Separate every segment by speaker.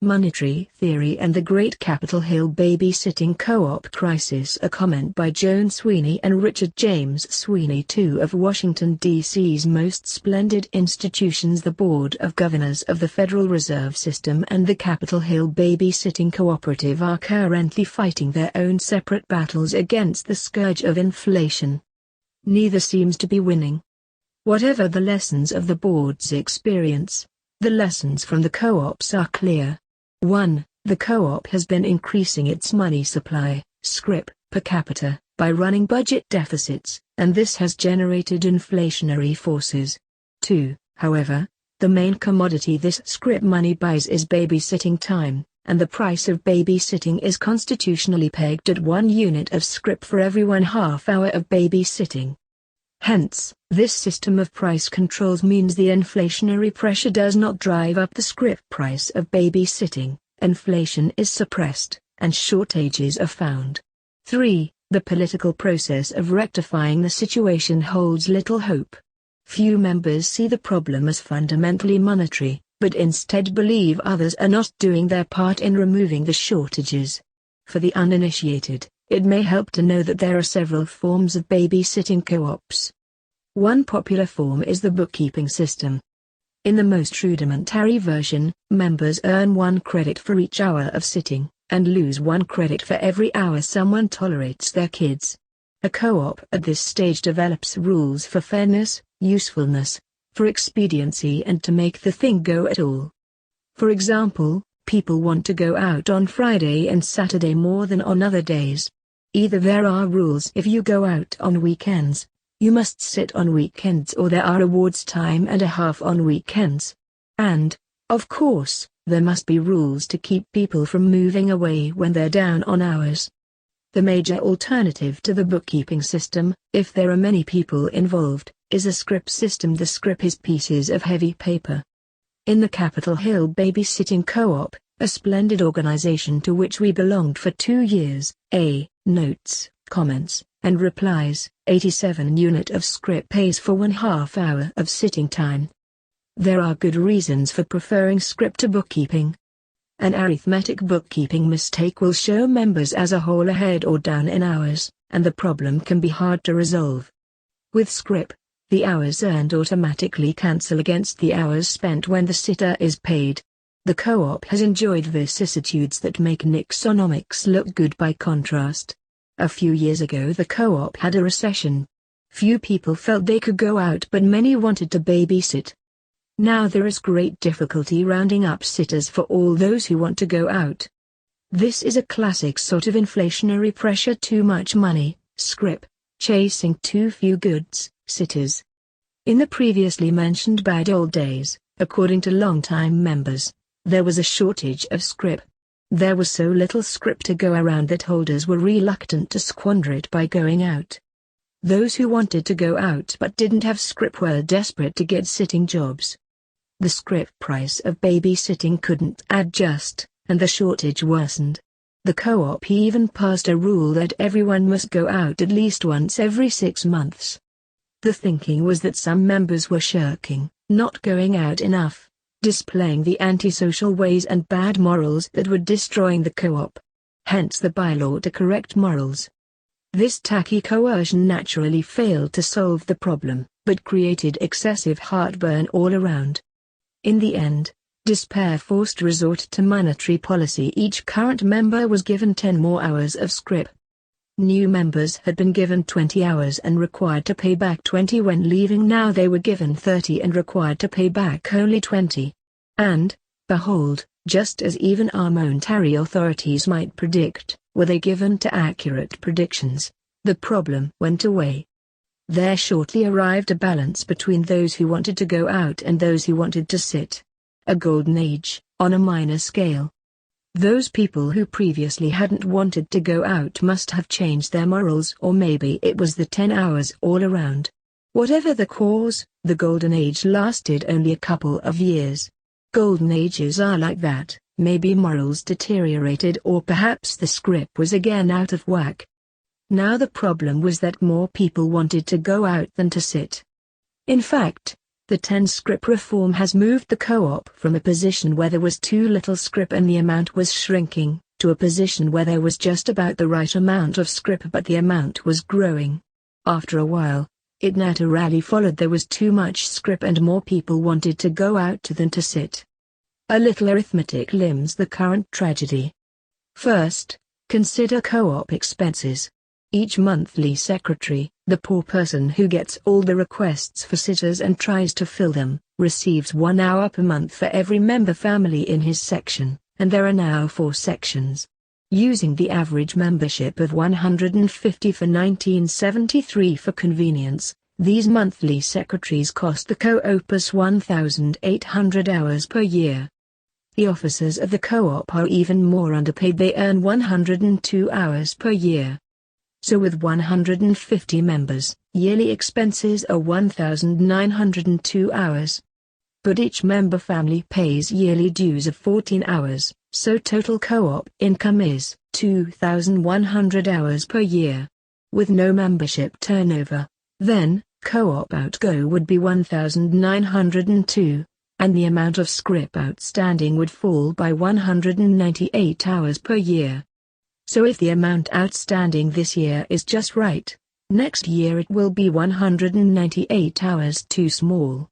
Speaker 1: Monetary Theory and the Great Capitol Hill Babysitting Co-op Crisis. A comment by Joan Sweeney and Richard James Sweeney, two of Washington, D.C.'s most splendid institutions. The Board of Governors of the Federal Reserve System and the Capitol Hill Babysitting Cooperative are currently fighting their own separate battles against the scourge of inflation. Neither seems to be winning. Whatever the lessons of the board's experience, the lessons from the co-ops are clear. 1. The co-op has been increasing its money supply, scrip, per capita, by running budget deficits, and this has generated inflationary forces. 2. However, the main commodity this scrip money buys is babysitting time, and the price of babysitting is constitutionally pegged at 1 unit of scrip for every 1/2 hour of babysitting. Hence, this system of price controls means the inflationary pressure does not drive up the scrip price of babysitting, inflation is suppressed, and shortages are found. 3. The political process of rectifying the situation holds little hope. Few members see the problem as fundamentally monetary, but instead believe others are not doing their part in removing the shortages. For the uninitiated, it may help to know that there are several forms of babysitting co-ops. One popular form is the bookkeeping system. In the most rudimentary version, members earn 1 credit for each hour of sitting, and lose 1 credit for every hour someone tolerates their kids. A co-op at this stage develops rules for fairness, usefulness, for expediency, and to make the thing go at all. For example, people want to go out on Friday and Saturday more than on other days. Either there are rules if you go out on weekends, you must sit on weekends, or there are awards time and a half on weekends. And, of course, there must be rules to keep people from moving away when they're down on hours. The major alternative to the bookkeeping system, if there are many people involved, is a scrip system. The scrip is pieces of heavy paper. In the Capitol Hill Babysitting Co-op, a splendid organization to which we belonged for 2 years, notes, comments, and replies, 87 unit of scrip pays for 1/2 hour of sitting time. There are good reasons for preferring scrip to bookkeeping. An arithmetic bookkeeping mistake will show members as a whole ahead or down in hours, and the problem can be hard to resolve. With scrip, the hours earned automatically cancel against the hours spent when the sitter is paid. The co-op has enjoyed vicissitudes that make Nixonomics look good by contrast. A few years ago the co-op had a recession. Few people felt they could go out, but many wanted to babysit. Now there is great difficulty rounding up sitters for all those who want to go out. This is a classic sort of inflationary pressure: too much money, scrip, chasing too few goods, sitters. In the previously mentioned bad old days, according to long-time members, there was a shortage of scrip. There was so little scrip to go around that holders were reluctant to squander it by going out. Those who wanted to go out but didn't have scrip were desperate to get sitting jobs. The scrip price of babysitting couldn't adjust, and the shortage worsened. The co-op even passed a rule that everyone must go out at least once every 6 months. The thinking was that some members were shirking, not going out enough, displaying the antisocial ways and bad morals that were destroying the co-op. Hence the bylaw to correct morals. This tacky coercion naturally failed to solve the problem, but created excessive heartburn all around. In the end, despair forced resort to monetary policy. Each current member was given 10 more hours of scrip. New members had been given 20 hours and required to pay back 20 when leaving. Now they were given 30 and required to pay back only 20. And, behold, just as even our monetary authorities might predict, were they given to accurate predictions, the problem went away. There shortly arrived a balance between those who wanted to go out and those who wanted to sit. A golden age, on a minor scale. Those people who previously hadn't wanted to go out must have changed their morals, or maybe it was the 10 hours all around. Whatever the cause, the golden age lasted only a couple of years. Golden ages are like that. Maybe morals deteriorated, or perhaps the scrip was again out of whack. Now the problem was that more people wanted to go out than to sit. In fact, the The 10 scrip reform has moved the co-op from a position where there was too little scrip and the amount was shrinking, to a position where there was just about the right amount of scrip but the amount was growing. After a while, it naturally followed there was too much scrip and more people wanted to go out than to sit. A little arithmetic limns the current tragedy. First, consider co-op expenses. Each monthly secretary, the poor person who gets all the requests for sitters and tries to fill them, receives 1 hour per month for every member family in his section, and there are now 4 sections. Using the average membership of 150 for 1973 for convenience, these monthly secretaries cost the co-opers 1,800 hours per year. The officers of the co-op are even more underpaid. They earn 102 hours per year. So with 150 members, yearly expenses are 1,902 hours. But each member family pays yearly dues of 14 hours, so total co-op income is 2,100 hours per year. With no membership turnover, then, co-op outgo would be 1,902, and the amount of scrip outstanding would fall by 198 hours per year. So if the amount outstanding this year is just right, next year it will be 198 hours too small.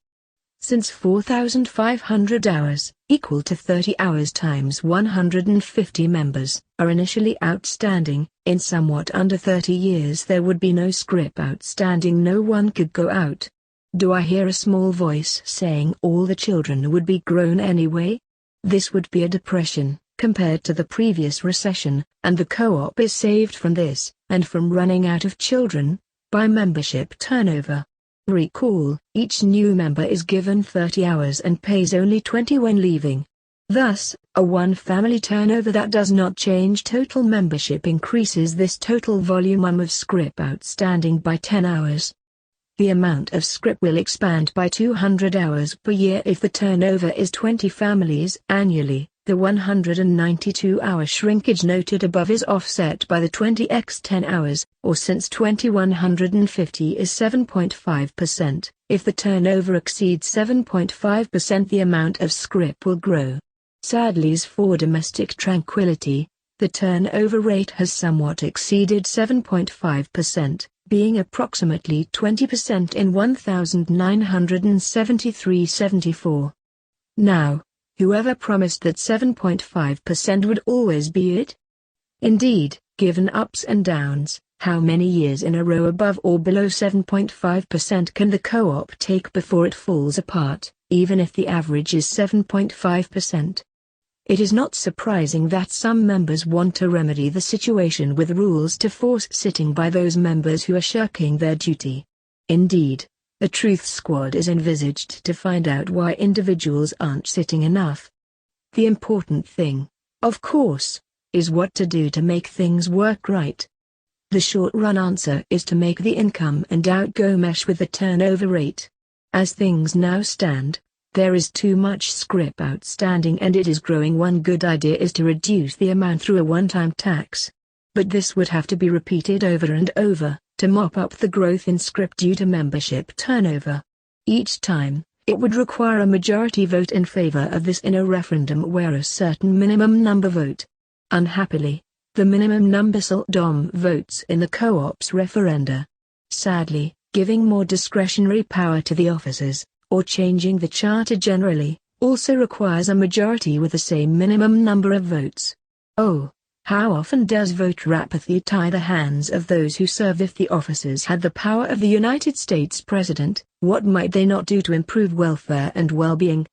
Speaker 1: Since 4,500 hours, equal to 30 hours times 150 members, are initially outstanding, in somewhat under 30 years there would be no scrip outstanding. No one could go out. Do I hear a small voice saying all the children would be grown anyway? This would be a depression, compared to the previous recession, and the co-op is saved from this, and from running out of children, by membership turnover. Recall, each new member is given 30 hours and pays only 20 when leaving. Thus, a one-family turnover that does not change total membership increases this total volume of scrip outstanding by 10 hours. The amount of scrip will expand by 200 hours per year if the turnover is 20 families annually. The 192-hour shrinkage noted above is offset by the 20x 10 hours, or since 2150 is 7.5%, if the turnover exceeds 7.5% the amount of scrip will grow. Sadly for domestic tranquility, the turnover rate has somewhat exceeded 7.5%, being approximately 20% in 1973-74. Now, whoever promised that 7.5% would always be it? Indeed, given ups and downs, how many years in a row above or below 7.5% can the co-op take before it falls apart, even if the average is 7.5%? It is not surprising that some members want to remedy the situation with rules to force sitting by those members who are shirking their duty. Indeed, a truth squad is envisaged to find out why individuals aren't sitting enough. The important thing, of course, is what to do to make things work right. The short-run answer is to make the income and outgo mesh with the turnover rate. As things now stand, there is too much scrip outstanding and it is growing. One good idea is to reduce the amount through a one-time tax. But this would have to be repeated over and over, to mop up the growth in scrip due to membership turnover. Each time, it would require a majority vote in favor of this in a referendum where a certain minimum number vote. Unhappily, the minimum number seldom votes in the co-op's referenda. Sadly, giving more discretionary power to the officers, or changing the charter generally, also requires a majority with the same minimum number of votes. Oh, how often does voter apathy tie the hands of those who serve? If the officers had the power of the United States President, what might they not do to improve welfare and well-being?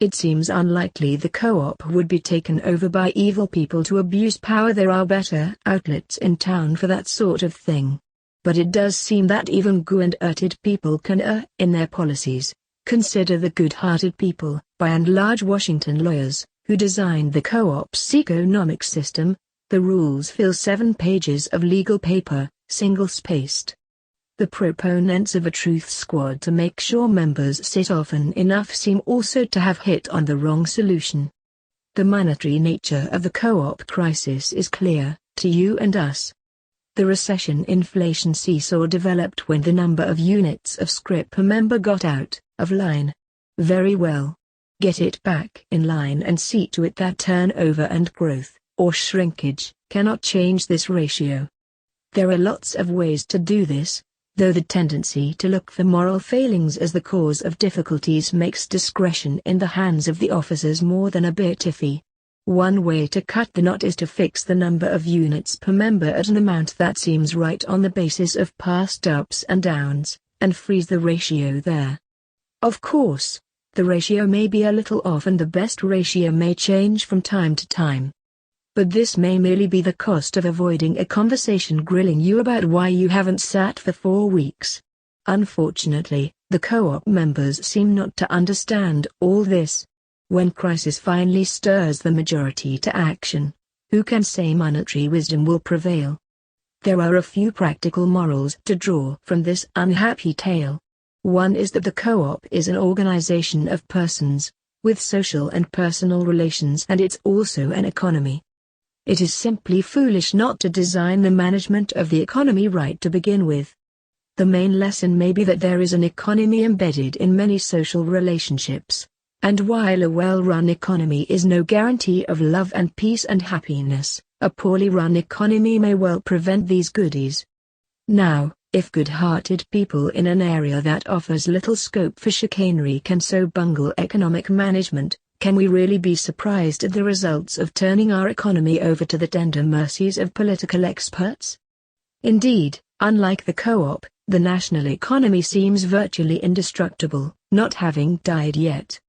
Speaker 1: It seems unlikely the co-op would be taken over by evil people to abuse power. There are better outlets in town for that sort of thing. But it does seem that even good-hearted people can err in their policies. Consider the good-hearted people, by and large Washington lawyers, who designed the co-op's economic system. The rules fill 7 pages of legal paper, single-spaced. The proponents of a truth squad to make sure members sit often enough seem also to have hit on the wrong solution. The monetary nature of the co-op crisis is clear, to you and us. The recession inflation seesaw developed when the number of units of scrip per member got out of line. Very well. Get it back in line and see to it that turnover and growth, or shrinkage, cannot change this ratio. There are lots of ways to do this, though the tendency to look for moral failings as the cause of difficulties makes discretion in the hands of the officers more than a bit iffy. One way to cut the knot is to fix the number of units per member at an amount that seems right on the basis of past ups and downs, and freeze the ratio there. Of course, the ratio may be a little off and the best ratio may change from time to time. But this may merely be the cost of avoiding a conversation grilling you about why you haven't sat for 4 weeks. Unfortunately, the co-op members seem not to understand all this. When crisis finally stirs the majority to action, who can say monetary wisdom will prevail? There are a few practical morals to draw from this unhappy tale. One is that the co-op is an organization of persons, with social and personal relations, and it's also an economy. It is simply foolish not to design the management of the economy right to begin with. The main lesson may be that there is an economy embedded in many social relationships, and while a well-run economy is no guarantee of love and peace and happiness, a poorly run economy may well prevent these goodies. Now, if good-hearted people in an area that offers little scope for chicanery can so bungle economic management, can we really be surprised at the results of turning our economy over to the tender mercies of political experts? Indeed, unlike the co-op, the national economy seems virtually indestructible, not having died yet.